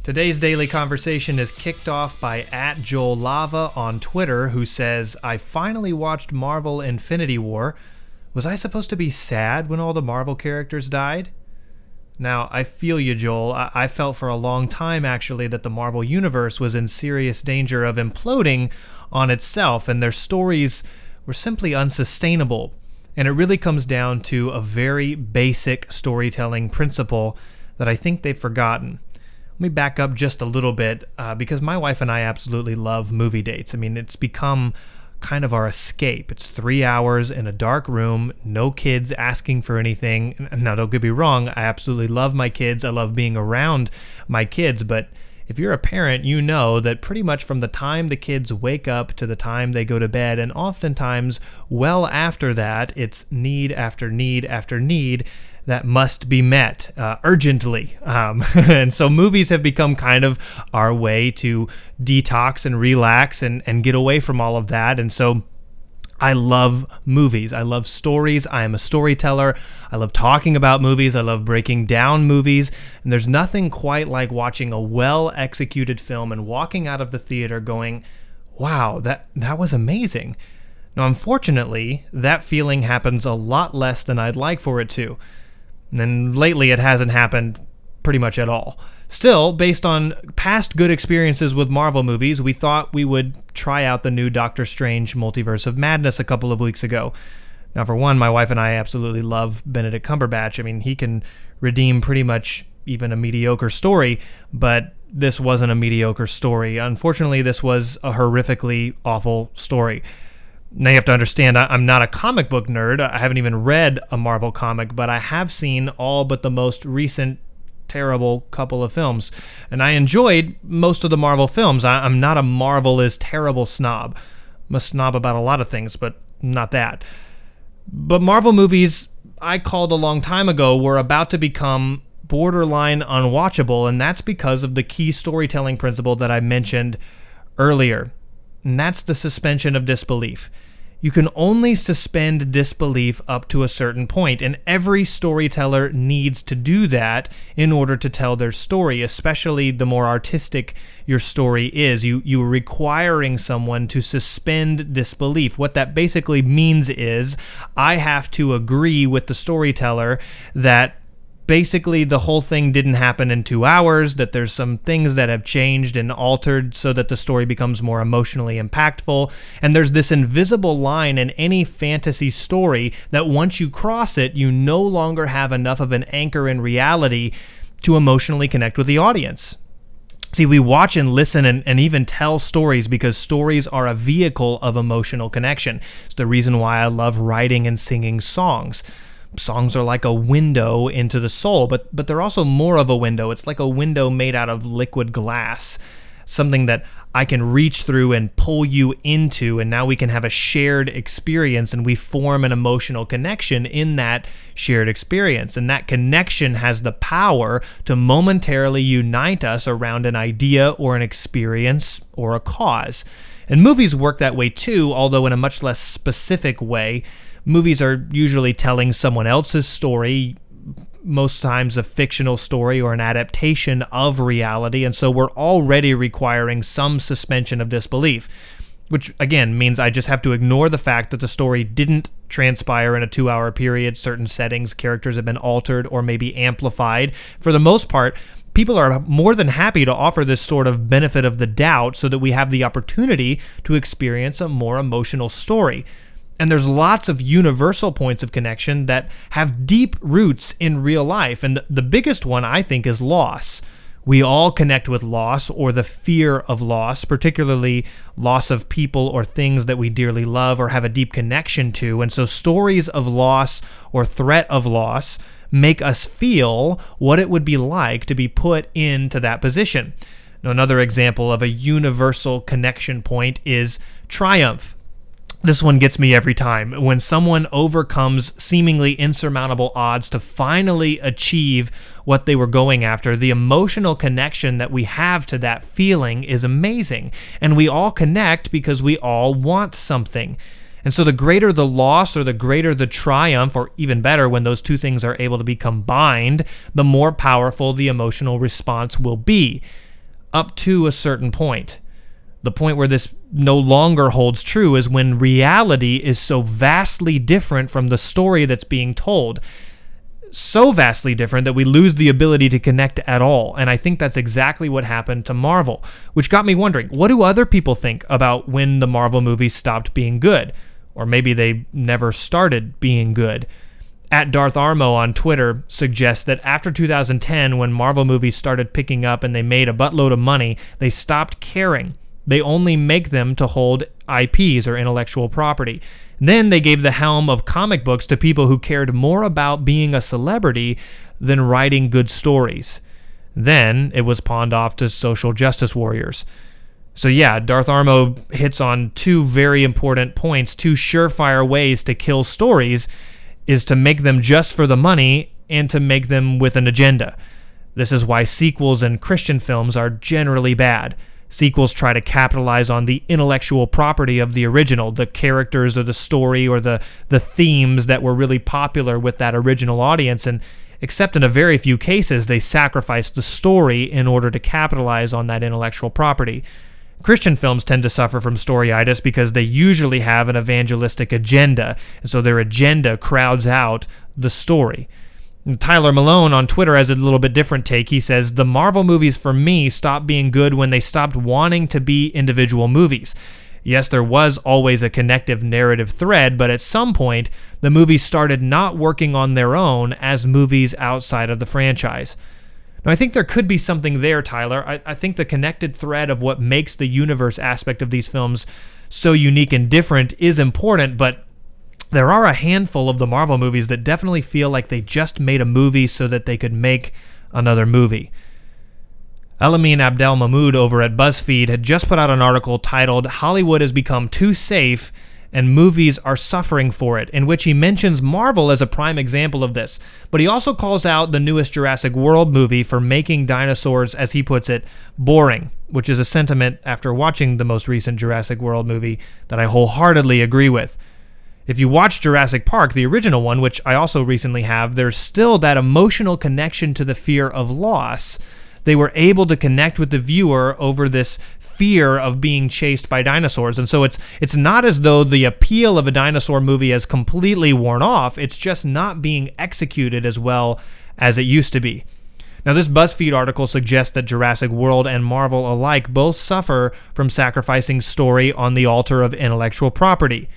Today's daily conversation is kicked off by @JoelLava on Twitter, who says, I finally watched Marvel Infinity War. Was I supposed to be sad when all the Marvel characters died? Now, I feel you, Joel. I felt for a long time, actually, that the Marvel Universe was in serious danger of imploding on itself, and their stories were simply unsustainable. And it really comes down to a very basic storytelling principle that I think they've forgotten. Let me back up just a little bit, because my wife and I absolutely love movie dates. I mean, it's become kind of our escape. It's 3 hours in a dark room, no kids asking for anything. Now, don't get me wrong, I absolutely love my kids. I love being around my kids, but if you're a parent, you know that pretty much from the time the kids wake up to the time they go to bed, and oftentimes well after that, it's need after need after need that must be met urgently. And so movies have become kind of our way to detox and relax and get away from all of that. And so I love movies. I love stories. I am a storyteller. I love talking about movies. I love breaking down movies. And there's nothing quite like watching a well-executed film and walking out of the theater going, wow, that was amazing. Now, unfortunately, that feeling happens a lot less than I'd like for it to. And lately, it hasn't happened pretty much at all. Still, based on past good experiences with Marvel movies, we thought we would try out the new Doctor Strange Multiverse of Madness a couple of weeks ago. Now, for one, my wife and I absolutely love Benedict Cumberbatch. I mean, he can redeem pretty much even a mediocre story, but this wasn't a mediocre story. Unfortunately, this was a horrifically awful story. Now, you have to understand, I'm not a comic book nerd. I haven't even read a Marvel comic, but I have seen all but the most recent terrible couple of films. And I enjoyed most of the Marvel films. I'm not a Marvel is terrible snob. I'm a snob about a lot of things, but not that. But Marvel movies, I called a long time ago, were about to become borderline unwatchable, and that's because of the key storytelling principle that I mentioned earlier. And that's the suspension of disbelief. You can only suspend disbelief up to a certain point, and every storyteller needs to do that in order to tell their story, especially the more artistic your story is. You're requiring someone to suspend disbelief. What that basically means is I have to agree with the storyteller that basically the whole thing didn't happen in 2 hours, that there's some things that have changed and altered so that the story becomes more emotionally impactful. And there's this invisible line in any fantasy story that once you cross it, you no longer have enough of an anchor in reality to emotionally connect with the audience. See, we watch and listen and even tell stories because stories are a vehicle of emotional connection. It's the reason why I love writing and singing songs. Songs are like a window into the soul, but they're also more of a window. It's like a window made out of liquid glass, something that I can reach through and pull you into, and now we can have a shared experience, and we form an emotional connection in that shared experience. And that connection has the power to momentarily unite us around an idea or an experience or a cause. And movies work that way too, although in a much less specific way. Movies are usually telling someone else's story, most times a fictional story or an adaptation of reality, and so we're already requiring some suspension of disbelief, which again means I just have to ignore the fact that the story didn't transpire in a 2-hour period. Certain settings, characters have been altered or maybe amplified. For the most part, people are more than happy to offer this sort of benefit of the doubt so that we have the opportunity to experience a more emotional story. And there's lots of universal points of connection that have deep roots in real life. And the biggest one, I think, is loss. We all connect with loss or the fear of loss, particularly loss of people or things that we dearly love or have a deep connection to. And so stories of loss or threat of loss make us feel what it would be like to be put into that position. Now, another example of a universal connection point is triumph. This one gets me every time. When someone overcomes seemingly insurmountable odds to finally achieve what they were going after, the emotional connection that we have to that feeling is amazing. And we all connect because we all want something. And so the greater the loss or the greater the triumph, or even better, when those two things are able to be combined, the more powerful the emotional response will be. up to a certain point. The point where this no longer holds true is when reality is so vastly different from the story that's being told. So vastly different that we lose the ability to connect at all. And I think that's exactly what happened to Marvel, which got me wondering, what do other people think about when the Marvel movies stopped being good? Or maybe they never started being good. At Darth Armo on Twitter suggests that after 2010, when Marvel movies started picking up and they made a buttload of money, they stopped caring. They only make them to hold IPs, or intellectual property. Then they gave the helm of comic books to people who cared more about being a celebrity than writing good stories. Then it was pawned off to social justice warriors. So yeah, Darth Armo hits on two very important points. Two surefire ways to kill stories is to make them just for the money and to make them with an agenda. This is why sequels in Christian films are generally bad. Sequels try to capitalize on the intellectual property of the original, the characters or the story or the themes that were really popular with that original audience, and except in a very few cases, they sacrifice the story in order to capitalize on that intellectual property. Christian films tend to suffer from storyitis because they usually have an evangelistic agenda, and so their agenda crowds out the story. Tyler Malone on Twitter has a little bit different take. He says, the Marvel movies for me stopped being good when they stopped wanting to be individual movies. Yes, there was always a connective narrative thread, but at some point, the movies started not working on their own as movies outside of the franchise. Now, I think there could be something there, Tyler. I think the connected thread of what makes the universe aspect of these films so unique and different is important, but there are a handful of the Marvel movies that definitely feel like they just made a movie so that they could make another movie. Elamin Abdel Mahmoud over at BuzzFeed had just put out an article titled "Hollywood has become too safe and movies are suffering for it," in which he mentions Marvel as a prime example of this. But he also calls out the newest Jurassic World movie for making dinosaurs, as he puts it, boring, which is a sentiment after watching the most recent Jurassic World movie that I wholeheartedly agree with. If you watch Jurassic Park, the original one, which I also recently have, there's still that emotional connection to the fear of loss. They were able to connect with the viewer over this fear of being chased by dinosaurs. And so it's not as though the appeal of a dinosaur movie has completely worn off. It's just not being executed as well as it used to be. Now, this BuzzFeed article suggests that Jurassic World and Marvel alike both suffer from sacrificing story on the altar of intellectual property.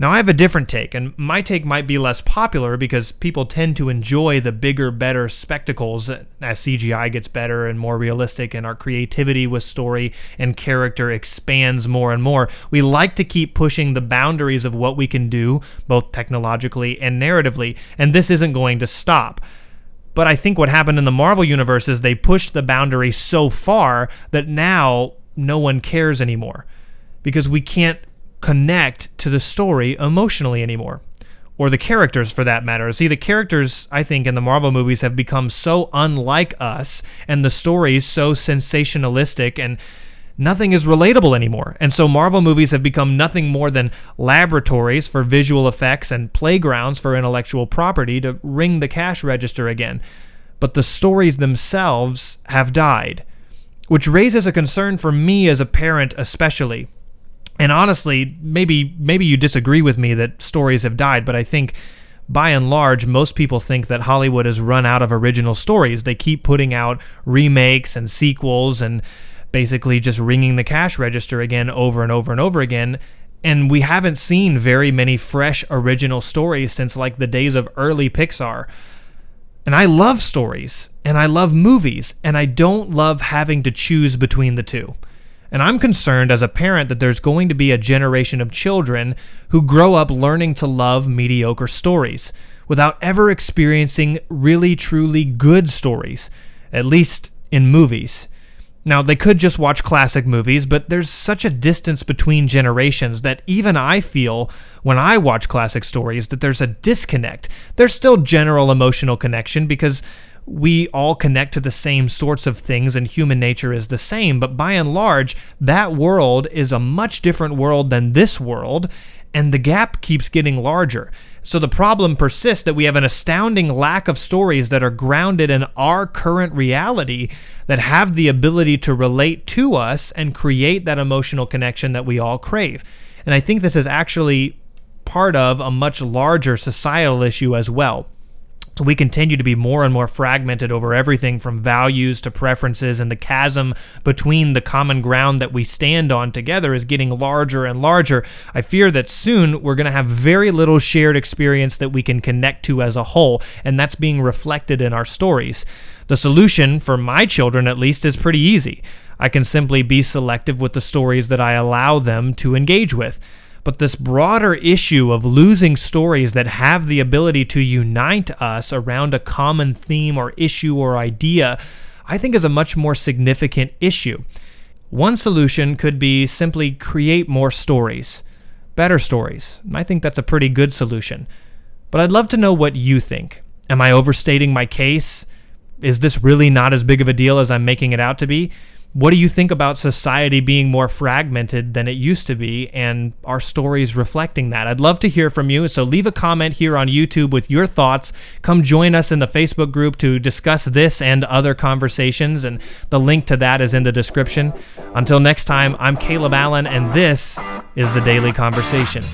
Now, I have a different take, and my take might be less popular because people tend to enjoy the bigger, better spectacles as CGI gets better and more realistic and our creativity with story and character expands more and more. We like to keep pushing the boundaries of what we can do, both technologically and narratively, and this isn't going to stop. But I think what happened in the Marvel universe is they pushed the boundary so far that now no one cares anymore because we can't connect to the story emotionally anymore, or the characters for that matter. See, the characters, I think, in the Marvel movies have become so unlike us, and the stories so sensationalistic, and nothing is relatable anymore. And so Marvel movies have become nothing more than laboratories for visual effects and playgrounds for intellectual property to ring the cash register again. But the stories themselves have died, which raises a concern for me as a parent especially. And honestly, maybe you disagree with me that stories have died, but I think by and large, most people think that Hollywood has run out of original stories. They keep putting out remakes and sequels and basically just ringing the cash register again over and over and over again. And we haven't seen very many fresh original stories since like the days of early Pixar. And I love stories and I love movies, and I don't love having to choose between the two. And I'm concerned as a parent that there's going to be a generation of children who grow up learning to love mediocre stories without ever experiencing really, truly good stories, at least in movies. Now, they could just watch classic movies, but there's such a distance between generations that even I feel when I watch classic stories that there's a disconnect. There's still general emotional connection because we all connect to the same sorts of things and human nature is the same, but by and large, that world is a much different world than this world, and the gap keeps getting larger. So the problem persists that we have an astounding lack of stories that are grounded in our current reality, that have the ability to relate to us and create that emotional connection that we all crave. And I think this is actually part of a much larger societal issue as well. So we continue to be more and more fragmented over everything from values to preferences, and the chasm between the common ground that we stand on together is getting larger and larger. I fear that soon we're going to have very little shared experience that we can connect to as a whole, and that's being reflected in our stories. The solution, for my children at least, is pretty easy. I can simply be selective with the stories that I allow them to engage with. But this broader issue of losing stories that have the ability to unite us around a common theme or issue or idea, I think is a much more significant issue. One solution could be simply create more stories, better stories. I think that's a pretty good solution. But I'd love to know what you think. Am I overstating my case? Is this really not as big of a deal as I'm making it out to be? What do you think about society being more fragmented than it used to be, and our stories reflecting that? I'd love to hear from you, so leave a comment here on YouTube with your thoughts. Come join us in the Facebook group to discuss this and other conversations, and the link to that is in the description. Until next time, I'm Caleb Allen, and this is The Daily Conversation.